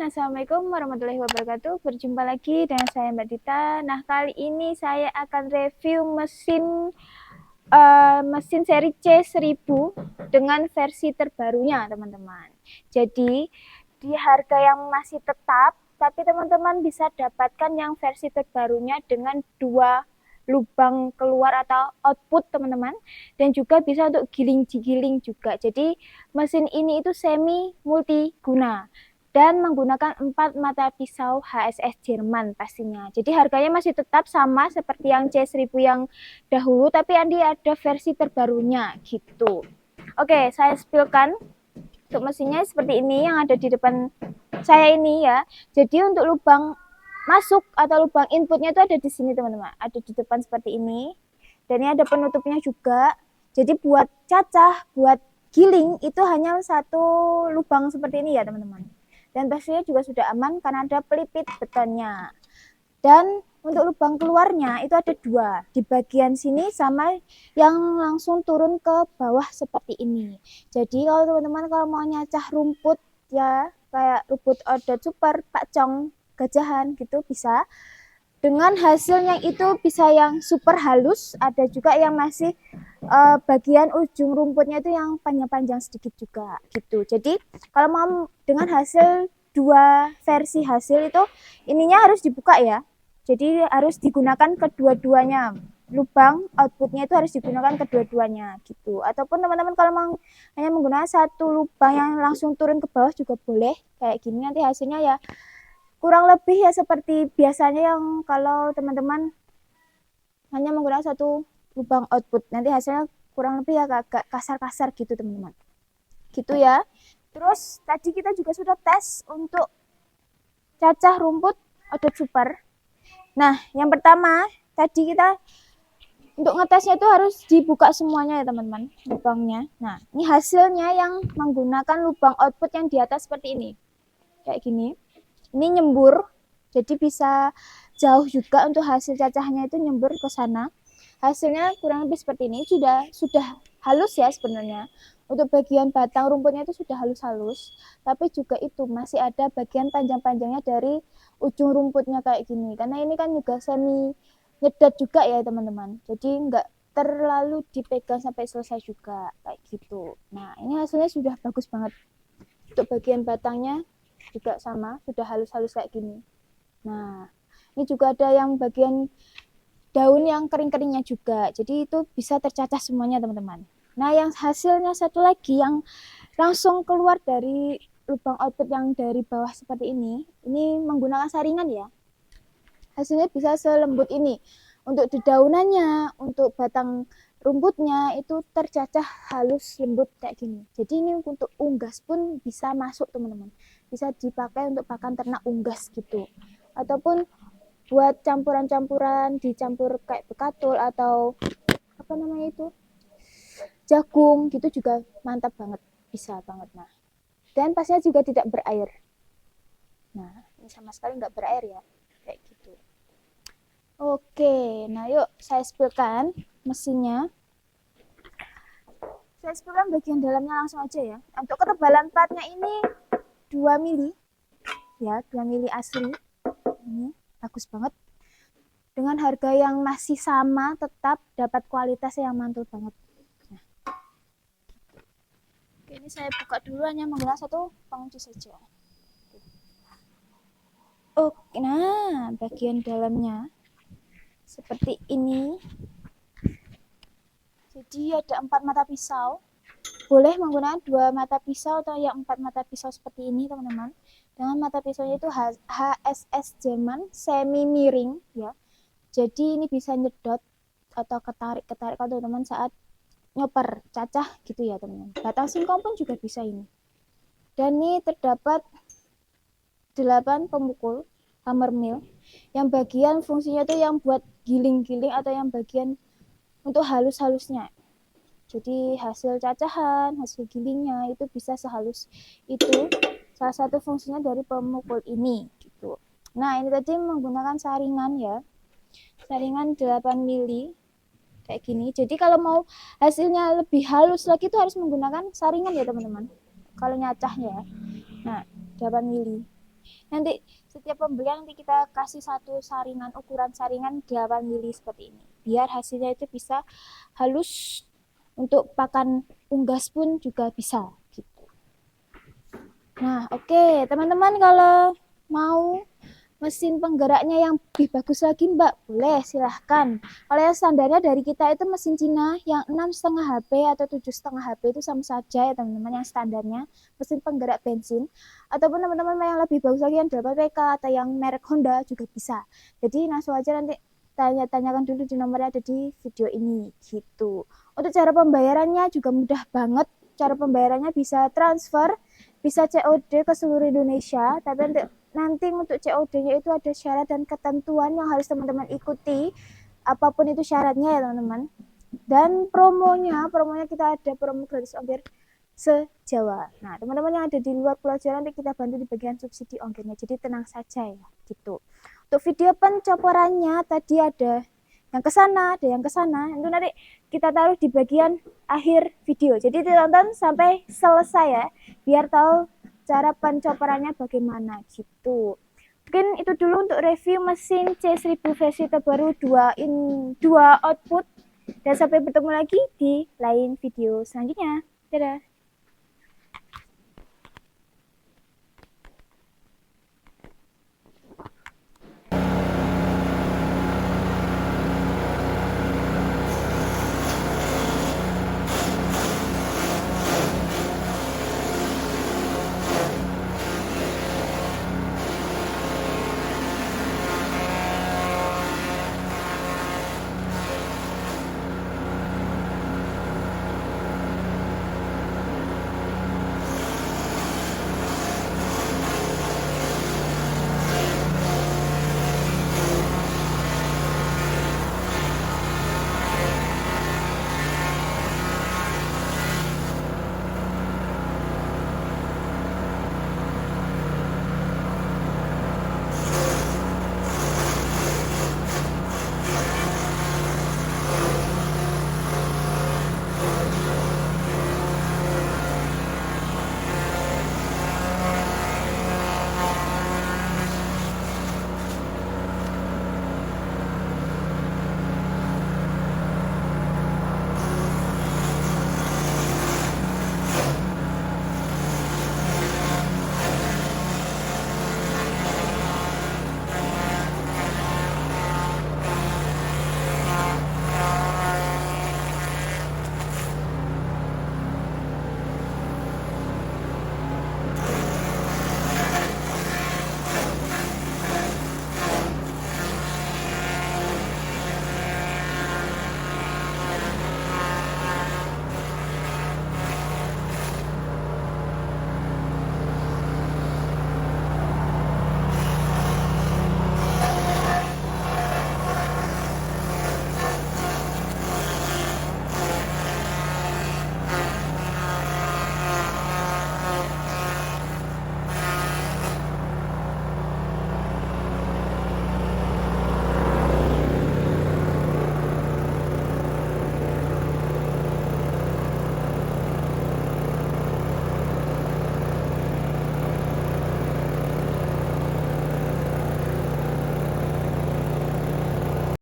Assalamualaikum warahmatullahi wabarakatuh. Berjumpa lagi dengan saya Mbak Dita. Nah, kali ini saya akan review mesin seri C1000 dengan versi terbarunya, teman-teman. Jadi, di harga yang masih tetap, tapi teman-teman bisa dapatkan yang versi terbarunya dengan 2 lubang keluar atau output, teman-teman, dan juga bisa untuk giling juga. Jadi mesin ini itu semi multiguna dan menggunakan 4 mata pisau HSS Jerman pastinya. Jadi harganya masih tetap sama seperti yang C1000 yang dahulu, tapi ada versi terbarunya gitu. Oke, saya spillkan untuk mesinnya seperti ini yang ada di depan saya ini ya. Jadi untuk lubang masuk atau lubang inputnya itu ada di sini, teman-teman. Ada di depan seperti ini. Dan ini ada penutupnya juga. Jadi buat cacah, buat giling itu hanya satu lubang seperti ini ya, teman-teman. Dan pastinya juga sudah aman karena ada pelipit betonnya. Dan untuk lubang keluarnya itu ada 2 di bagian sini sama yang langsung turun ke bawah seperti ini. Jadi kalau teman-teman kalau mau nyacah rumput ya kayak rumput odet super, pakcong, gajahan gitu bisa. Dengan hasil yang itu bisa yang super halus, ada juga yang masih bagian ujung rumputnya itu yang panjang-panjang sedikit juga gitu. Jadi kalau mau dengan hasil 2 versi hasil itu ininya harus dibuka ya. Jadi harus digunakan kedua-duanya. Lubang outputnya itu harus digunakan kedua-duanya gitu. Ataupun teman-teman kalau mau hanya menggunakan satu lubang yang langsung turun ke bawah juga boleh. Kayak gini nanti hasilnya ya kurang lebih ya seperti biasanya yang kalau teman-teman hanya menggunakan satu lubang output. Nanti hasilnya kurang lebih ya agak kasar-kasar gitu, teman-teman. Gitu ya. Terus tadi kita juga sudah tes untuk cacah rumput odet super. Nah, yang pertama tadi kita untuk ngetesnya itu harus dibuka semuanya ya, teman-teman, lubangnya. Nah, ini hasilnya yang menggunakan lubang output yang di atas seperti ini. Kayak gini. Ini nyembur. Jadi bisa jauh juga untuk hasil cacahnya itu nyembur ke sana. Hasilnya kurang lebih seperti ini. Sudah halus ya sebenarnya. Untuk bagian batang rumputnya itu sudah halus-halus, tapi juga itu masih ada bagian panjang-panjangnya dari ujung rumputnya kayak gini. Karena ini kan juga semi nyedot juga ya, teman-teman. Jadi enggak terlalu dipegang sampai selesai juga kayak gitu. Nah, ini hasilnya sudah bagus banget. Untuk bagian batangnya juga sama, sudah halus-halus kayak gini. Nah, ini juga ada yang bagian daun yang kering-keringnya juga. Jadi itu bisa tercacah semuanya, teman-teman. Nah, yang hasilnya satu lagi yang langsung keluar dari lubang output yang dari bawah seperti ini menggunakan saringan ya. Hasilnya bisa selembut ini. Untuk dedaunannya, untuk batang rumputnya itu tercacah halus lembut kayak gini. Jadi ini untuk unggas pun bisa masuk, teman-teman. Bisa dipakai untuk pakan ternak unggas gitu. Ataupun buat campuran-campuran dicampur kayak bekatul atau apa namanya itu jagung gitu juga mantap banget, bisa banget. Nah, dan pastinya juga tidak berair. Nah, ini sama sekali nggak berair ya, kayak gitu. Oke, nah yuk saya spillkan mesinnya. Saya spillkan bagian dalamnya langsung aja ya. Untuk ketebalan platnya ini 2 mili ya, 2 mili asli. Ini bagus banget. Dengan harga yang masih sama, tetap dapat kualitas yang mantul banget. Nah, oke, ini saya buka dulu hanya menggunakan satu pengunci saja. Oke, nah bagian dalamnya seperti ini. Jadi ada 4 mata pisau. Boleh menggunakan 2 mata pisau atau yang 4 mata pisau seperti ini, teman-teman. Dengan mata pisaunya itu HSS Jerman semi miring ya. Jadi ini bisa nyedot atau ketarik kalau teman-teman saat nyoper cacah gitu ya, teman-teman. Batang singkong pun juga bisa ini. Dan ini terdapat 8 pemukul hammer mill. Yang bagian fungsinya itu yang buat giling-giling atau yang bagian untuk halus-halusnya. Jadi hasil cacahan, hasil gilingnya itu bisa sehalus itu. Salah satu fungsinya dari pemukul ini gitu. Nah, ini tadi menggunakan saringan ya. Saringan 8 mili kayak gini. Jadi kalau mau hasilnya lebih halus lagi itu harus menggunakan saringan ya, teman-teman. Kalau nyacahnya ya. Nah, 8 mili. Nanti setiap pembelian nanti kita kasih satu saringan, ukuran saringan 8 mili seperti ini. Biar hasilnya itu bisa halus, untuk pakan unggas pun juga bisa gitu. Nah, oke, teman-teman kalau mau mesin penggeraknya yang lebih bagus lagi Mbak, boleh silahkan. Kalau yang standarnya dari kita itu mesin Cina yang 6,5 HP atau 7,5 HP itu sama saja ya teman-teman, yang standarnya mesin penggerak bensin. Ataupun teman-teman yang lebih bagus lagi yang 8PK atau yang merek Honda juga bisa. Jadi langsung aja nanti tanya-tanyakan dulu di nomor yang ada di video ini gitu. Untuk cara pembayarannya juga mudah banget. Cara pembayarannya bisa transfer, bisa COD ke seluruh Indonesia, tapi nanti untuk COD-nya itu ada syarat dan ketentuan yang harus teman-teman ikuti, apapun itu syaratnya ya teman-teman. Dan promonya kita ada promo gratis ongkir se-Jawa. Nah, teman-teman yang ada di luar Pulau Jawa nanti kita bantu di bagian subsidi ongkirnya. Jadi tenang saja ya, gitu. Untuk video pencoporannya tadi ada yang ke sana, ada yang ke sana. Itu nanti kita taruh di bagian akhir video. Jadi ditonton sampai selesai ya, biar tahu cara pencoporannya bagaimana gitu. Mungkin itu dulu untuk review mesin C1000 versi terbaru 2 output. Dan sampai bertemu lagi di lain video selanjutnya. Dadah.